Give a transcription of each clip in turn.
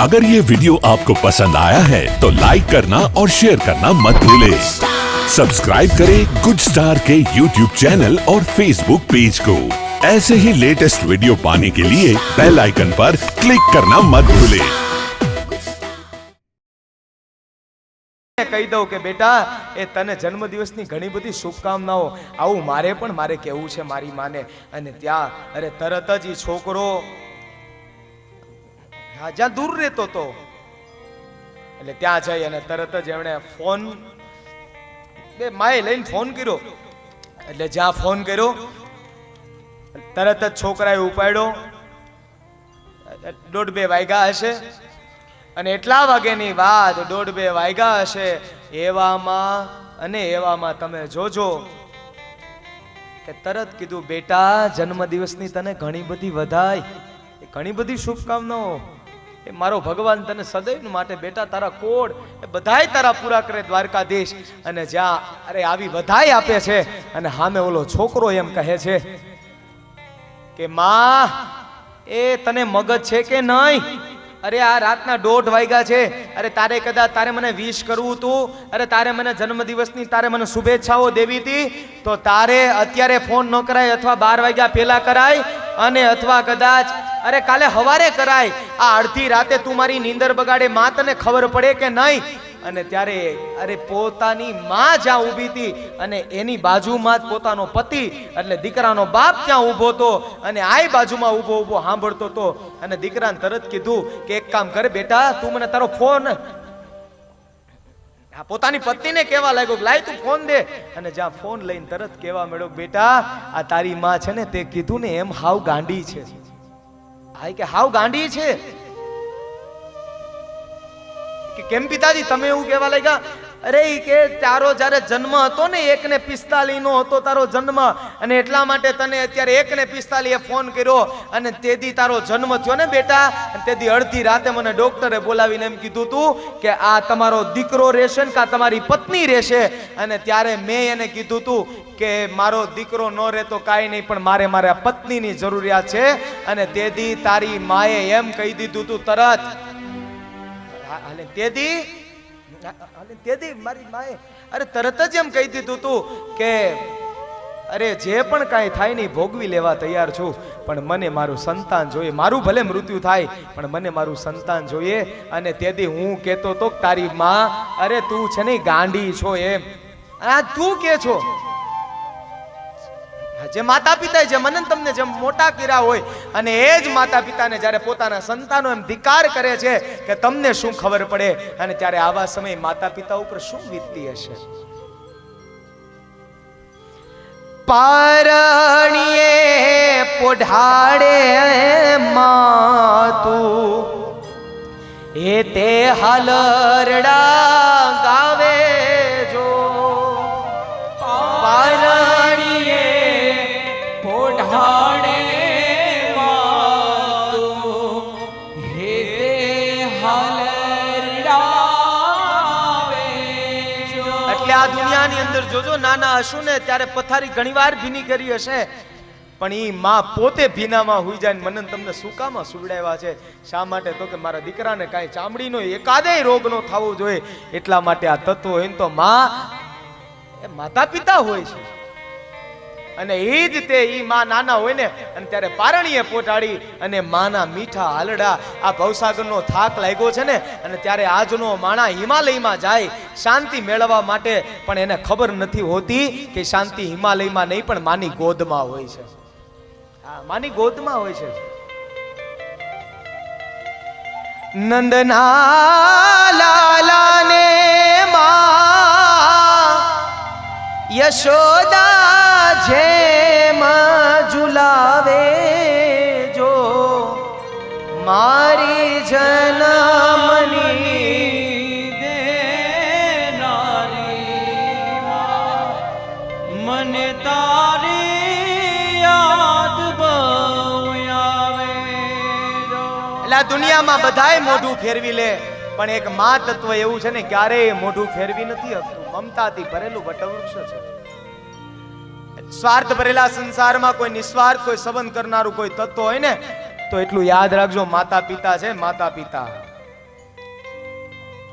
अगर ये वीडियो आपको पसंद आया है तो लाइक करना और शेयर करना मत भूलें। सब्सक्राइब करें गुड स्टार के यूट्यूब चैनल और फेसबुक पेज को। ऐसे ही लेटेस्ट वीडियो पाने के लिए बेल आइकन पर क्लिक करना मत भूलें। કહી દઉં કે બેટા એ તને જન્મદિવસની ઘણી બધી શુભકામનાઓ, આવું મારે કહેવું છે મારી માને. અને ત્યાં અરે તરત જ એ છોકરો જ્યાં દૂર રહેતો હતો એટલે ત્યાં જઈ અને તરત જ એમણે ફોન બે માએ લઈને ફોન કર્યો. એટલે જ્યાં ફોન કર્યો તરત જ છોકરાએ ઉપાડ્યો. 1:30 વાગ્યા હશે અને એટલા વાગ્યાની વાત 1:30 વાગ્યા હશે. એવામાં તમે જોજો કે તરત કીધું બેટા જન્મદિવસની તને ઘણી બધી વધાઈ, ઘણી બધી શુભકામનાઓ. એ મારો ભગવાન તને સદૈવ માટે બેટા તારા કોડ એ બધાય તારા પૂરા કરે દ્વારકાધીશ. અને જ્યાં અરે આવી વધાઈ આપે છે અને સામે ઓલો છોકરો એમ કહે છે કે માં એ તને મગજ છે કે નહીં? અરે આ રાતના 1:30 વાગ્યા છે. અરે તારે કદાચ તારે મને વિશ કરવું તું, અરે તારે મને જન્મદિવસની તારે મને શુભેચ્છાઓ દેવી હતી તો તારે અત્યારે ફોન ન કરાય, અથવા 12 વાગ્યા પહેલા કરાય, અને અથવા કદાચ અરે કાલે હવારે કરાય. આ અડધી રાતે તું મારી નીંદર બગાડે, માં તને ખબર પડે કે નહીં? અને ત્યારે અરે પોતાની માં જ્યાં ઊભી હતી અને એની બાજુમાં જ પોતાનો પતિ એટલે દીકરાનો બાપ ત્યાં ઊભો હતો અને આય બાજુમાં ઊભો સાંભળતો હતો. અને દીકરાને તરત કીધું કે એક કામ કર બેટા, તું મને તારો ફોન, પોતાની પત્નીને કહેવા લાગ્યો લાય તું ફોન દે. અને જ્યાં ફોન લઈને તરત કહેવા મળ્યો બેટા આ તારી માં છે ને તે કીધું ને એમ હાવ ગાંડી છે. હાય કે હાવ ગાંડી છે કે કેમ પિતાજી તમે એવું કહેવા લાગ્યા? અરે કે તારો જ્યારે જન્મ હતો ને 1:45 નો હતો તારો જન્મ, અને એટલા માટે તને અત્યારે 1:45 ફોન કર્યો. અને તેદી તારો જન્મ થયો ને બેટા, અને તેદી અડધી રાતે મને ડોક્ટરે બોલાવીને એમ કીધું તું કે આ તમારો દીકરો રહેશે ને કા તમારી પત્ની રહેશે. અને ત્યારે મેં એને કીધું તું કે મારો દીકરો ન રહેતો કાંઈ નહીં, પણ મારે મારા પત્નીની જરૂરિયાત છે. અને તેદી તારી માએ એમ કહી દીધું તું તરત. અને તેદી મારી માએ અરે તરત જ એમ કહી દીધું તું કે અરે જે પણ કાંઈ થાય નહીં ભોગવી લેવા તૈયાર છું, પણ મને મારું સંતાન જોઈએ. મારું ભલે મૃત્યુ થાય પણ મને મારું સંતાન જોઈએ. અને તેદી હું કહેતો તો તારી માં અરે તું છે ને ગાંડી છો એમ. આ તું કે છો જે માતા પિતા જે મને તમને જેમ મોટા કર્યા હોય, અને એ જ માતા પિતાને જ્યારે પોતાના સંતાનો એમ ધિકાર કરે છે કે તમને શું ખબર પડે, અને ત્યારે આવા સમયે માતા પિતા ઉપર શું વીતતી હશે. પારણીએ પોઢાડે માતું એ તે હાલરડા ગાવે જો. પારણીએ પોઢાડે માતું હે તે હાલરડા ગાવે જો. એટલે આ દુનિયાની અંદર જોજો નાના હશું ને ત્યારે પથારી ઘણીવાર ભીની કરી હશે, પણ ઈ માં પોતે ભીનામાં હુઈ જાય. મને તમને સુકામાં સુવડાવ્યા છે શા માટે? તો કે મારા દીકરાને કાંઈ ચામડીનો એકાદેય રોગ નો થવો જોઈએ, એટલા માટે આ તત્વો હોય તો માં એ માતા પિતા હોય છે. અને એ જ તે ઈ માં નાના હોય ને અને ત્યારે પારણીએ પોટાડી અને માના મીઠા હાલડા. આ ભવસાગરનો થાક લાગ્યો છે ને, અને ત્યારે આજનો માણા હિમાલયમાં જાય શાંતિ મેળવવા માટે, પણ એને ખબર નથી હોતી કે શાંતિ હિમાલયમાં નહીં પણ માની ગોદમાં હોય છે. હા, માની ગોદમાં હોય છે. નંદના લાલાને માં યશોદા જેમ ઝુલાવે જો. મારી જનમની દેનારી મને તારી યાદ બહુ આવે જો. એટલે દુનિયામાં બધાય મોઢું ફેરવી લે, પણ એક માં તત્વ એવું છે ને ક્યારેય મોઢું ફેરવી નથી શકતું. મમતાથી ભરેલું વટવૃક્ષ છે. સ્વાર્થ ભરેલા સંસારમાં કોઈ નિસ્વાર્થ કોઈ સંબંધ કરનારું કોઈ તત્વ હોય ને તો એટલું યાદ રાખજો, માતા પિતા છે. માતા પિતા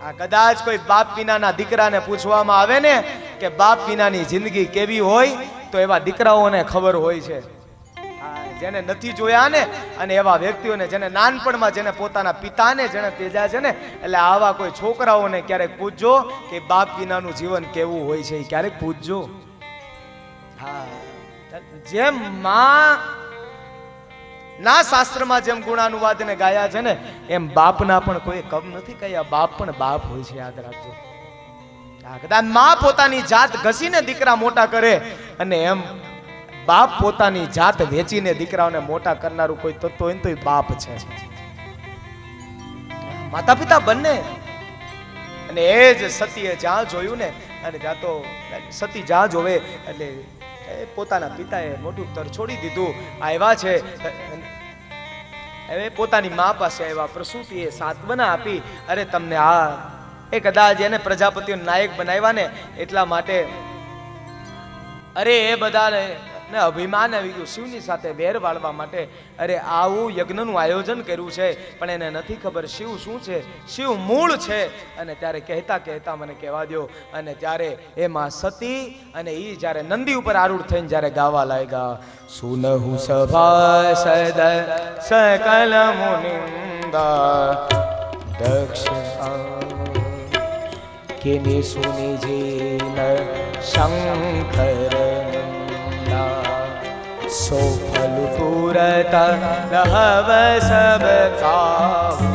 આ કદાચ કોઈ બાપ વિનાના દીકરાને પૂછવામાં આવે ને કે બાપ વિનાની જિંદગી કેવી હોય, તો એવા દીકરાઓને ખબર હોય છે. જેને નથી જોયા ને, અને એવા વ્યક્તિઓને જેને નાનપણમાં જેને પોતાના પિતાને જેને તેજા છે ને, એટલે આવા કોઈ છોકરાઓને ક્યારેક પૂછજો કે બાપ વિનાનું જીવન કેવું હોય છે. ક્યારેક પૂછજો. હા, જેમ માં ના શાસ્ત્રમાં જેમ ગુણાનુવાદને ગાયા છે ને, એમ બાપના પણ કોઈ કમ નથી કહ્યા. બાપ પણ બાપ હોય છે, યાદ રાખજો. કદાચ માં પોતાની જાત ઘસીને દીકરા મોટા કરે, અને એમ બાપ પોતાની જાત વેચીને દીકરાઓને મોટા કરનારું કોઈ તત્વ હોય તો એ બાપ છે. માતા પિતા બંને. અને એ જ સતીએ જ્યાં જોયું ને, અને ત્યાં તો સતી જ્યાં જોવે એટલે પોતાના પિતાએ મોટું તર છોડી દીધું. આવ્યા છે હવે પોતાની મા પાસે આવ્યા. પ્રસૂતિએ સાંત્વના આપી, અરે તમને આ એ કદાચ એને પ્રજાપતિઓ નાયક બનાવ્યા ને એટલા માટે, અરે એ બધાને ને અભિમાન આવી ગયું શિવની સાથે વેર વાળવા માટે. અરે આવું યજ્ઞનું આયોજન કર્યું છે, પણ એને નથી ખબર શિવ શું છે, શિવ મૂળ છે. અને ત્યારે કહેતા કહેતા મને કહેવા દો. અને ત્યારે એમાં સતી અને ઈ જ્યારે નંદી ઉપર આરૂઢ થઈને જ્યારે ગાવા લાગ્યા, સુનહુ સભાસદ સકલ મુનિંદા દક્ષ કેની સુની જીન શંકર सो फल तुरत रहव सब काहू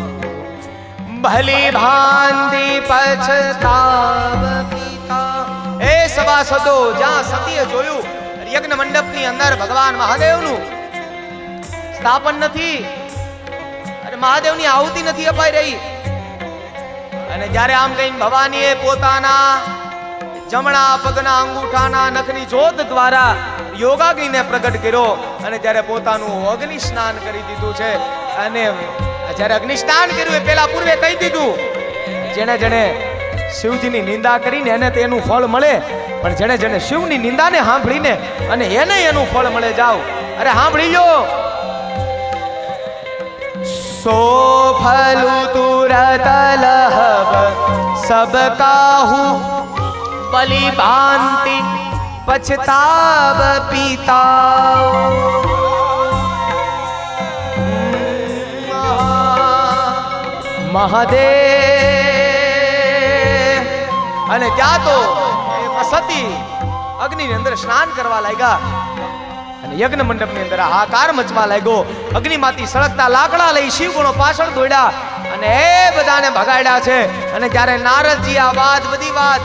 भली भांति पछताव पिता. ए सभासदो, જ્યાં સતીએ જોયું યજ્ઞ મંડપની અંદર ભગવાન મહાદેવનું સ્થાપન નથી, અને મહાદેવની આહુતિ નથી અપાઈ રહી. અને જ્યારે આમ કહીને ભવાનીએ પોતાના જમણા પગના અંગૂઠાના નખની જ્યોત દ્વારા યોગાગ્નિને પ્રગટ કર્યો, અને ત્યારે પોતાનું અગ્નિ સ્નાન કરી દીધું છે. અને જ્યારે અગ્નિ સ્નાન કર્યું એ પહેલા પૂર્વે કહી દીધું, જેને જેને શિવજીની નિંદા કરીને એને તેનું ફળ મળે, પણ જેને જેને શિવની નિંદાને સાંભળીને અને એને એનું ફળ મળે. જાઓ, અરે સાંભળી લો. સો ફલુ તુરત લહબ સબ કાહુ ભલી ભાંતિ પછતાવ પિતા. મહાદેવ. અને ત્યાં તો સતી અગ્નિની અંદર સ્નાન કરવા લાગ્યા, અને યજ્ઞ મંડપની અંદર હાહાકાર મચવા લાગ્યો. અગ્નિમાંથી સળગતા લાકડા લઈ શિવગુણો પાછળ દોડ્યા અને એ બધાને ભગાડ્યા છે. અને જ્યારે નારદજી આ વાત બધી વાત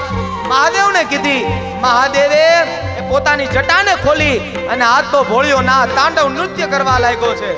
મહાદેવને કીધી, મહાદેવે પોતાની જટાને ખોલી અને હાથ તો ભોળ્યો ના તાંડવ નૃત્ય કરવા લાગ્યો છે.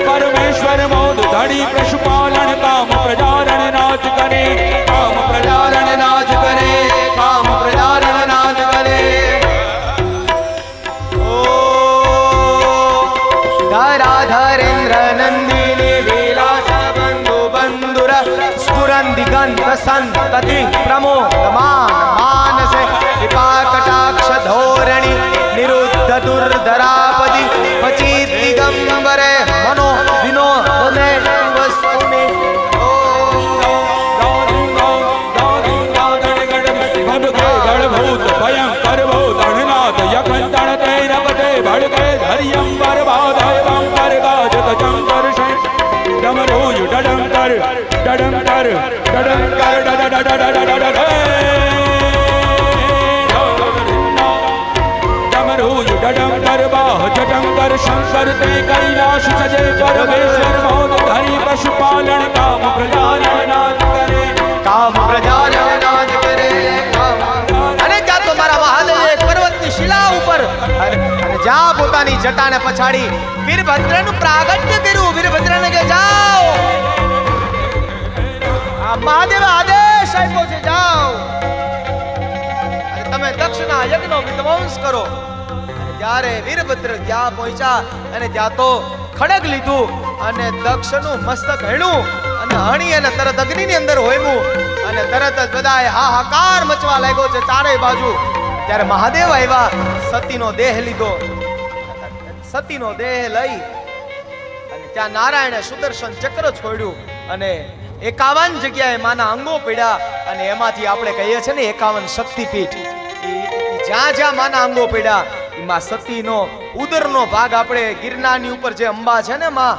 परमेश्वर मोद धड़ी पशुपालन काम प्रजारण नाच करे, काम प्रजारण नाच करे, काम प्रजारण नाच करे. ओ धराधरेन्द्र नंदिनी विलास बंधु बंधुर स्फुरन दिगंत संतति प्रमोदमान मानसे कृपा कटाक्ष धोरणी निरुद्ध दुर्धरापदि पचित दिगंबरे मनो विनोदने वस्तुनि. भयंकर भूतनाथ यकंतन तैरपते भड़के धरियंबर बाधय बंकर गाजत शंकर डमरूय डडंकर डडंकर डडंकर डडडडडडडडडड. शंकर शंकर ते कैलाश सजे परमेश्वर मोद धरी पशुपालन काम प्रजारण नाथ करे કામ પ્રજારણ નાજ કરે અને ત્યાં તો મારા મહાદેવે એક પર્વતની શિલા ઉપર અને જ્યાં પોતાની જટાને પછાડી વીરભદ્રનું પ્રાગટ્ય કર્યું. વીરભદ્રને કે જાઓ, આ મહાદેવે આદેશ આપ્યો છે, જાઓ અને તમે દક્ષના યજ્ઞનો વિધ્વંસ કરો. અને જ્યારે વીરભદ્ર ત્યાં પહોંચ્યા અને ત્યાં તો ખડગ લીધું અને દક્ષનું મસ્તક હેણું અને હણી અને તરત અગ્નિની અંદર હોયવું અને તરત જ બધાએ હાહાકાર મચવા લાગ્યો છે ચારેય બાજુ. ત્યારે મહાદેવ આવ્યા, સતીનો દેહ લીધો. સતીનો દેહ લઈ અને ત્યાં નારાયણે સુદર્શન ચક્ર છોડ્યું અને 51 જગ્યાએ માના અંગો પડ્યા અને એમાંથી આપણે કહીએ છીએ ને 51 શક્તિપીઠ. જ્યાં જ્યાં માના અંગો પડ્યા એમાં સતીનો ઉદરનો ભાગ, આપણે ગિરનારની ઉપર જે અંબા છે ને માં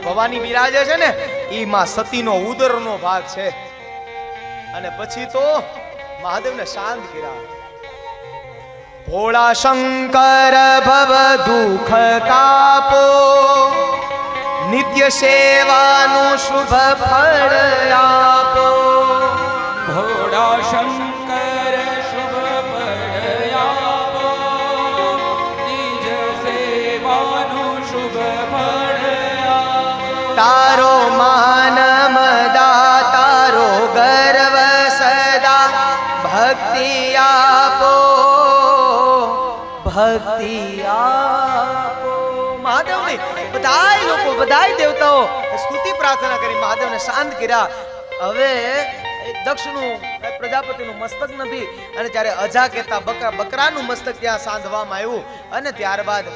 ભવાની બિરાજે છે ને, ઈ માં સતીનો ઉદરનો ભાગ છે. અને પછી તો મહાદેવને શાંત કર્યા. ભોળા શંકર ભવ દુઃખ કાપો, નિત્ય સેવાનું શુભ ફળ આપો. ભોળા શંકર શુભ ફળ આપો, નિજ સેવાનું શુભ ફળ આપો. તારો માન મદા તારો ગર્વ સદા, ભક્તિ આપો ભક્તિ આપો. મહાદેવની બધાય લોકો, બધાય દેવતાઓ સ્તુતિ પ્રાર્થના કરી મહાદેવને શાંત કર્યા. હવે દક્ષનું પ્રજાપતિનું મસ્તક નથી અને ત્યારે અજા કહેતા બકરાનું મસ્તક ત્યાં સાંધવામાં આવ્યું અને ત્યારબાદ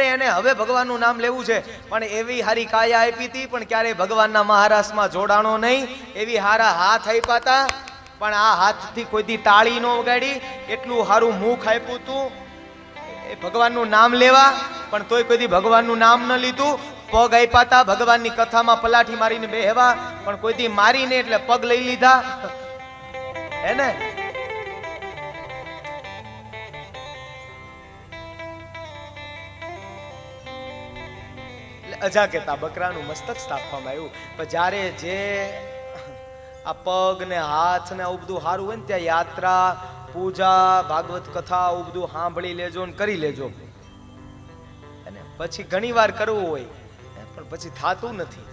એને હવે ભગવાનનું નામ લેવું છે પણ એવી હારી કાયા આપી હતી પણ ક્યારેય ભગવાનના મહારાસમાં જોડાણો નહીં. એવી હારા હાથ આપ્યા હતા પણ આ હાથથી કોઈ દી તાળી ન વગાડી. એટલું હારું મુખ આપ્યું હતું એ ભગવાનનું નામ લેવા, પણ તોય કોઈ દી ભગવાનનું નામ ન લીધું. પગ આપ્યા હતા ભગવાનની કથામાં પલાઠી મારીને બેહવા, પણ કોઈ દી મારીને એટલે પગ લઈ લીધા. હે ને અજા કહેતા બકરાનું મસ્તક સ્થાપવામાં આવ્યું. પણ જ્યારે જે આ પગ ને હાથ ને આવું બધું સારું હોય ને ત્યાં યાત્રા, પૂજા, ભાગવત કથા આવું બધું સાંભળી લેજો ને કરી લેજો. અને પછી ઘણી વાર કરવું હોય પણ પછી થાતું નથી.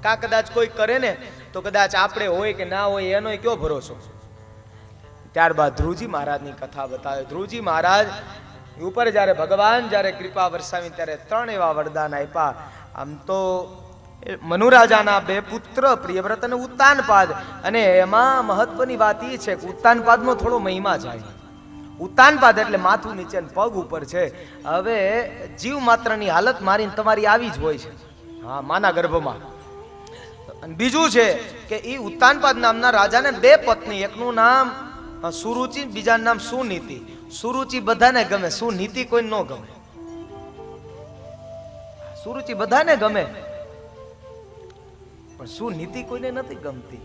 કા કદાચ કોઈ કરે ને તો કદાચ આપણે હોય કે ના હોય એનો કયો ભરોસો. ત્યારબાદ ધ્રુવજી મહારાજની કથા બતાવે. ધ્રુવજી મહારાજ ઉપર જ્યારે ભગવાન જ્યારે કૃપા વરસાવી ત્યારે 3 એવા વરદાન આપ્યા. આમ તો મનુરાજાના 2 પુત્ર પ્રિયવ્રત અને ઉત્તાનપાદ, અને એમાં મહત્વની વાત એ છે કે ઉત્તાનપાદનો થોડો મહિમા જાય. ઉત્તાનપાદ એટલે માથું નીચે પગ ઉપર છે. હવે જીવ માત્રની હાલત મારીને તમારી આવી જ હોય છે, હા, માના ગર્ભમાં. અને બીજું છે કે એ ઉત્તાનપાદ નામના રાજાને 2 પત્ની, એકનું નામ સુરુચિ, બીજાનું નામ સુનીતિ. સુરુચિ બધાને ગમે, સુનીતિ કોઈ ન ગમે. સુરુચિ બધાને ગમે પણ સુનીતિ કોઈને નથી ગમતી.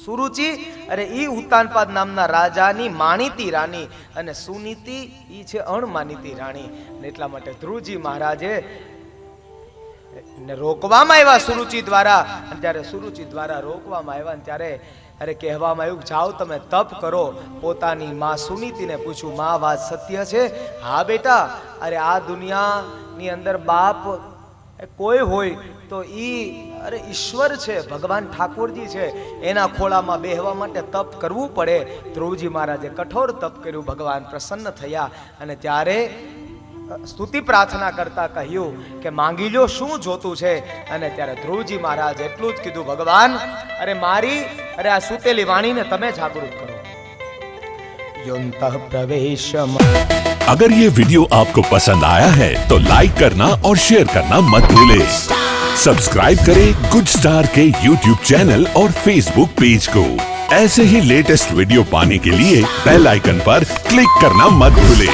સુરુચિ અરે ઈ ઉત્તાનપાદ નામના રાજાની માણીતી રાણી અને સુનીતિ ઈ છે અણમાનીતી રાણી. એટલા માટે ધ્રુવજી મહારાજે ને રોકવામાં આવ્યા સુરુચિ દ્વારા. અને ત્યારે સુરુચિ દ્વારા રોકવામાં આવ્યા ત્યારે કહેવામાં આવ્યું જાઓ તમે તપ કરો. પોતાની માં સુનીતિને પૂછ્યું, માં વાત સત્ય છે? હા બેટા, આ દુનિયાની અંદર બાપ કોઈ હોય તો ઈ ઈશ્વર છે, ભગવાન ઠાકોરજી છે, એના ખોળામાં બેહવા માટે તપ કરવું પડે. ધ્રુવજી મહારાજે કઠોર તપ કર્યું, ભગવાન પ્રસન્ન થયા અને ત્યારે સ્તુતિ પ્રાર્થના કરતા કહ્યું કે માંગી લો શું જોતું છે. અને ત્યારે ધ્રુવજી મહારાજ એટલું જ કીધું, ભગવાન મારી આ સુતેલી વાણીને તમે જાગૃત કરો. યોંતઃ પ્રવેશમ. अगर ये वीडियो आपको पसंद आया है तो लाइक करना और शेयर करना मत भूलें। सब्सक्राइब करें गुड स्टार के YouTube चैनल और Facebook पेज को। ऐसे ही लेटेस्ट वीडियो पाने के लिए बेल आइकन पर क्लिक करना मत भूलें।